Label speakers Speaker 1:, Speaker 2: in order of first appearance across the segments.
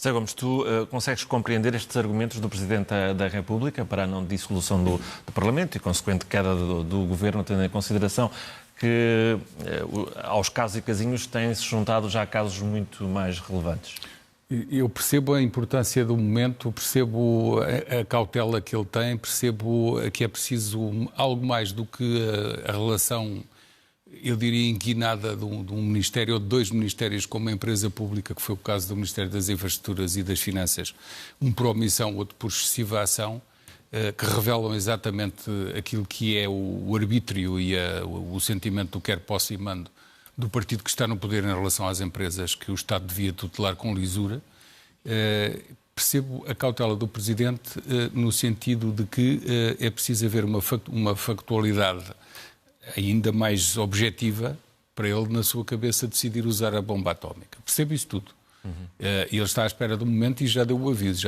Speaker 1: Zé Gomes, tu consegues compreender estes argumentos do Presidente da República para a não dissolução do Parlamento e consequente queda do Governo, tendo em consideração que aos casos e casinhos têm-se juntado já casos muito mais relevantes?
Speaker 2: Eu percebo a importância do momento, percebo a cautela que ele tem, percebo que é preciso algo mais do que a relação, eu diria, inquinada de um Ministério ou de dois Ministérios com uma empresa pública, que foi o caso do Ministério das Infraestruturas e das Finanças, um por omissão, outro por excessiva ação, que revelam exatamente aquilo que é o arbítrio e o sentimento do quer posso e mando do partido que está no poder em relação às empresas que o Estado devia tutelar com lisura. Percebo a cautela do Presidente no sentido de que é preciso haver uma factualidade ainda mais objetiva para ele, na sua cabeça, decidir usar a bomba atómica. Percebo isso tudo. E ele está à espera do momento e já deu o aviso,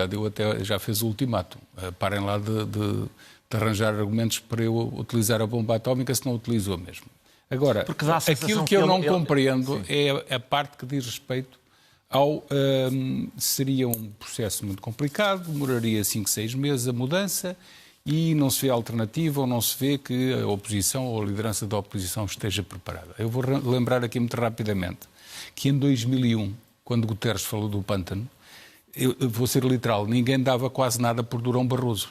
Speaker 2: já fez o ultimato. Parem lá de arranjar argumentos para eu utilizar a bomba atómica, se não utilizo-a mesmo. Agora, aquilo que eu não compreendo é a parte que diz respeito ao... seria um processo muito complicado, demoraria 5, 6 meses a mudança e não se vê alternativa ou não se vê que a oposição ou a liderança da oposição esteja preparada. Eu vou lembrar aqui muito rapidamente que em 2001, quando Guterres falou do pântano, eu vou ser literal, ninguém dava quase nada por Durão Barroso.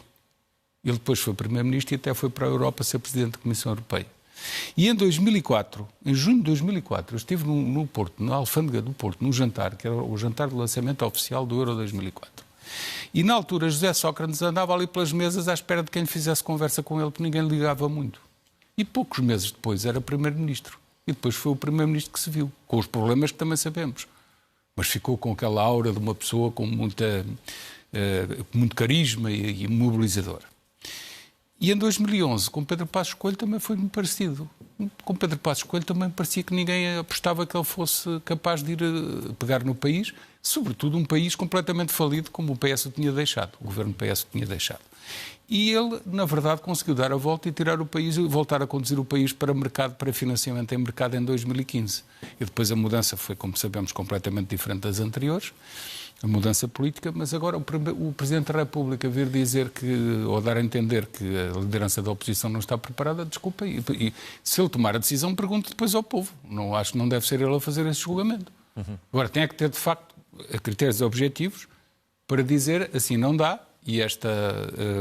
Speaker 2: Ele depois foi Primeiro-Ministro e até foi para a Europa ser Presidente da Comissão Europeia. E em 2004, em junho de 2004, eu estive no Porto, na Alfândega do Porto, num jantar, que era o jantar de lançamento oficial do Euro 2004. E na altura José Sócrates andava ali pelas mesas à espera de quem lhe fizesse conversa com ele, porque ninguém lhe ligava muito. E poucos meses depois era Primeiro-Ministro. E depois foi o Primeiro-Ministro que se viu, com os problemas que também sabemos. Mas ficou com aquela aura de uma pessoa com muito carisma e mobilizadora. E em 2011, com Pedro Passos Coelho, também foi muito parecido. Com Pedro Passos Coelho também parecia que ninguém apostava que ele fosse capaz de ir pegar no país, sobretudo um país completamente falido, como o PS o tinha deixado, o governo PS o tinha deixado. E ele, na verdade, conseguiu dar a volta e tirar o país e voltar a conduzir o país para mercado, para financiamento em mercado em 2015. E depois a mudança foi, como sabemos, completamente diferente das anteriores, a mudança política, mas agora o Presidente da República vir dizer ou dar a entender que a liderança da oposição não está preparada, desculpa, e se ele tomar a decisão, pergunte depois ao povo. Não acho que não deve ser ele a fazer esse julgamento. Agora, tem que ter, de facto, critérios objetivos para dizer assim não dá, e esta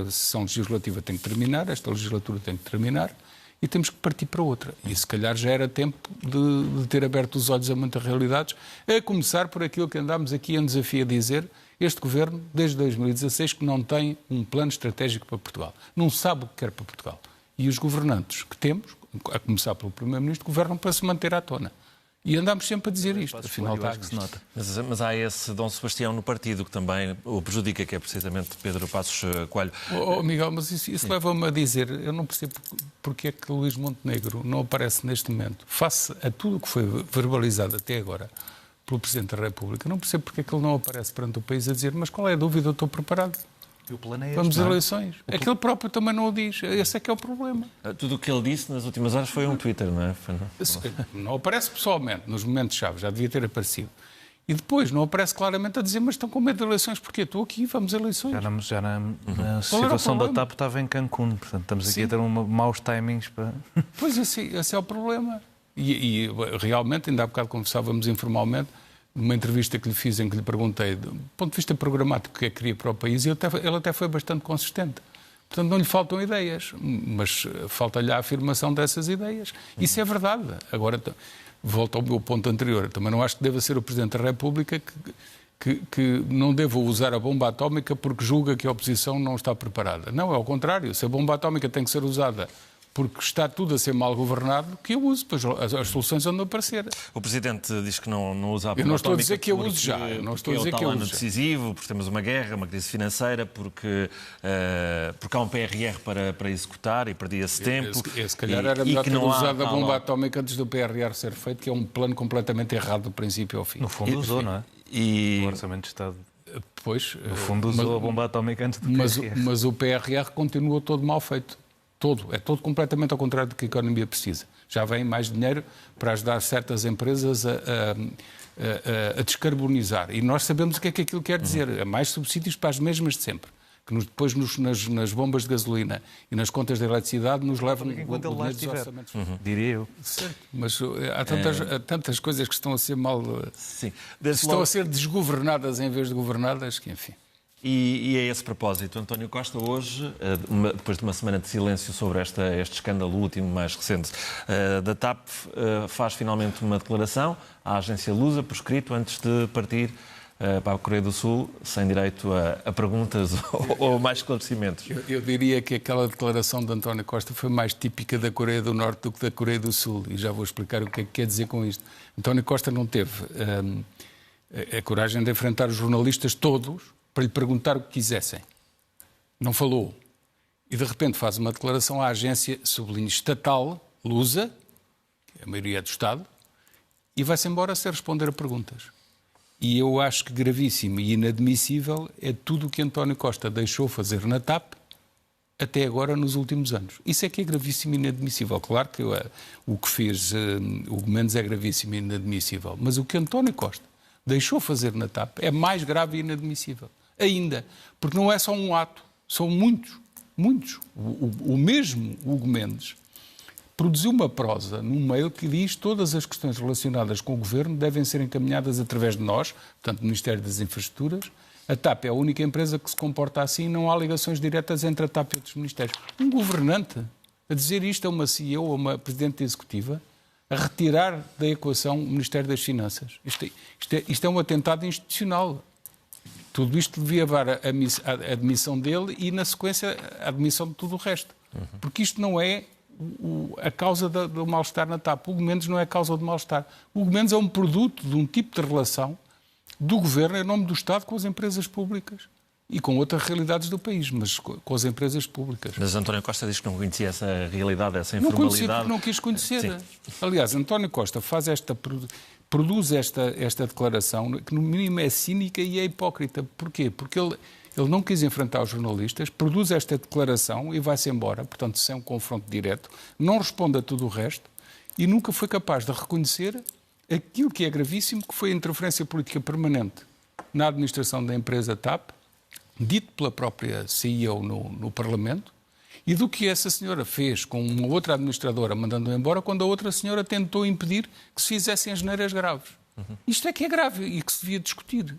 Speaker 2: sessão legislativa tem que terminar, esta legislatura tem que terminar, e temos que partir para outra. E se calhar já era tempo de ter aberto os olhos a muitas realidades, a começar por aquilo que andámos aqui em desafio a dizer, este Governo, desde 2016, que não tem um plano estratégico para Portugal. Não sabe o que quer para Portugal. E os governantes que temos, a começar pelo Primeiro-Ministro, governam para se manter à tona. E andámos sempre a dizer isto, afinal está que se nota.
Speaker 1: Mas há esse Dom Sebastião no partido que também o prejudica, que é precisamente Pedro Passos Coelho.
Speaker 2: Miguel, mas isso leva-me a dizer, eu não percebo porque é que Luís Montenegro não aparece neste momento, face a tudo o que foi verbalizado até agora pelo Presidente da República, não percebo porque é que ele não aparece perante o país a dizer, mas qual é a dúvida, eu estou preparado.
Speaker 3: O plano é este,
Speaker 2: vamos às eleições. Aquele próprio também não o diz. Esse é que é o problema.
Speaker 1: Tudo o que ele disse nas últimas horas foi um Twitter, não é?
Speaker 2: Não aparece pessoalmente, nos momentos-chave, já devia ter aparecido. E depois não aparece claramente a dizer, mas estão com medo de eleições, porque estou aqui, vamos a eleições.
Speaker 3: Já na situação da TAP estava em Cancún, portanto estamos aqui a ter maus timings para...
Speaker 2: Pois esse é o problema. E realmente, ainda há bocado conversávamos informalmente, numa entrevista que lhe fiz em que lhe perguntei, do ponto de vista programático, o que é que queria para o país, e ele até foi bastante consistente. Portanto, não lhe faltam ideias, mas falta-lhe a afirmação dessas ideias. Isso é verdade. Agora, volto ao meu ponto anterior, também não acho que deva ser o Presidente da República que não deva usar a bomba atómica porque julga que a oposição não está preparada. Não, é ao contrário. Se a bomba atómica tem que ser usada porque está tudo a ser mal governado, que eu use, pois as soluções andam a aparecer.
Speaker 1: O Presidente diz que não usa a bomba atómica.
Speaker 2: Eu não estou a dizer que eu use já.
Speaker 1: Não estou a dizer que eu use decisivo, porque temos uma guerra, uma crise financeira, porque há um PRR para executar e perdia-se tempo.
Speaker 2: Se calhar era melhor ter usado a bomba atómica antes do PRR ser feito, que é um plano completamente errado do princípio ao fim.
Speaker 3: No fundo usou, não é? O Orçamento de Estado.
Speaker 2: Pois,
Speaker 3: no fundo usou a bomba atómica antes do PRR.
Speaker 2: Mas o PRR continua todo mal feito. É todo completamente ao contrário do que a economia precisa. Já vem mais dinheiro para ajudar certas empresas a descarbonizar. E nós sabemos o que é que aquilo quer dizer. É mais subsídios para as mesmas de sempre. Que depois nas bombas de gasolina e nas contas de eletricidade nos levam
Speaker 3: enquanto ele lá estiver, diria eu.
Speaker 2: Certo, mas há tantas coisas que estão a ser a ser desgovernadas em vez de governadas, que enfim.
Speaker 1: E a esse propósito, António Costa hoje, depois de uma semana de silêncio sobre este escândalo último, mais recente, da TAP, faz finalmente uma declaração à agência Lusa, por escrito, antes de partir para a Coreia do Sul, sem direito a perguntas ou mais esclarecimentos.
Speaker 2: Eu diria que aquela declaração de António Costa foi mais típica da Coreia do Norte do que da Coreia do Sul. E já vou explicar o que é que quer dizer com isto. António Costa não teve a coragem de enfrentar os jornalistas todos para lhe perguntar o que quisessem. Não falou. E de repente faz uma declaração à agência, sublinho, estatal, Lusa, que a maioria é do Estado, e vai-se embora sem responder a perguntas. E eu acho que gravíssimo e inadmissível é tudo o que António Costa deixou fazer na TAP até agora nos últimos anos. Isso é que é gravíssimo e inadmissível. Claro que o que fez o Mendes é gravíssimo e inadmissível, mas o que António Costa deixou fazer na TAP é mais grave e inadmissível. Ainda, porque não é só um ato, são muitos. O mesmo Hugo Mendes produziu uma prosa num mail que diz que todas as questões relacionadas com o Governo devem ser encaminhadas através de nós, portanto, do Ministério das Infraestruturas. A TAP é a única empresa que se comporta assim, não há ligações diretas entre a TAP e outros ministérios. Um governante a dizer isto a uma CEO, a uma Presidente Executiva, a retirar da equação o Ministério das Finanças. Isto é um atentado institucional. Tudo isto devia levar a admissão dele e, na sequência, a admissão de tudo o resto. Porque isto não é a causa do mal-estar na TAP. O Hugo Mendes não é a causa do mal-estar. O Hugo Mendes é um produto de um tipo de relação do Governo em nome do Estado com as empresas públicas e com outras realidades do país, mas com as empresas públicas.
Speaker 1: Mas António Costa diz que não conhecia essa realidade, essa informalidade.
Speaker 2: Não quis conhecer. Aliás, António Costa produz esta declaração que no mínimo é cínica e é hipócrita. Porquê? Porque ele não quis enfrentar os jornalistas, produz esta declaração e vai-se embora, portanto, sem um confronto direto, não responde a tudo o resto e nunca foi capaz de reconhecer aquilo que é gravíssimo, que foi a interferência política permanente na administração da empresa TAP, dito pela própria CEO no Parlamento, e do que essa senhora fez com uma outra administradora mandando-a embora quando a outra senhora tentou impedir que se fizessem asneiras graves. Isto é que é grave e que se devia discutir.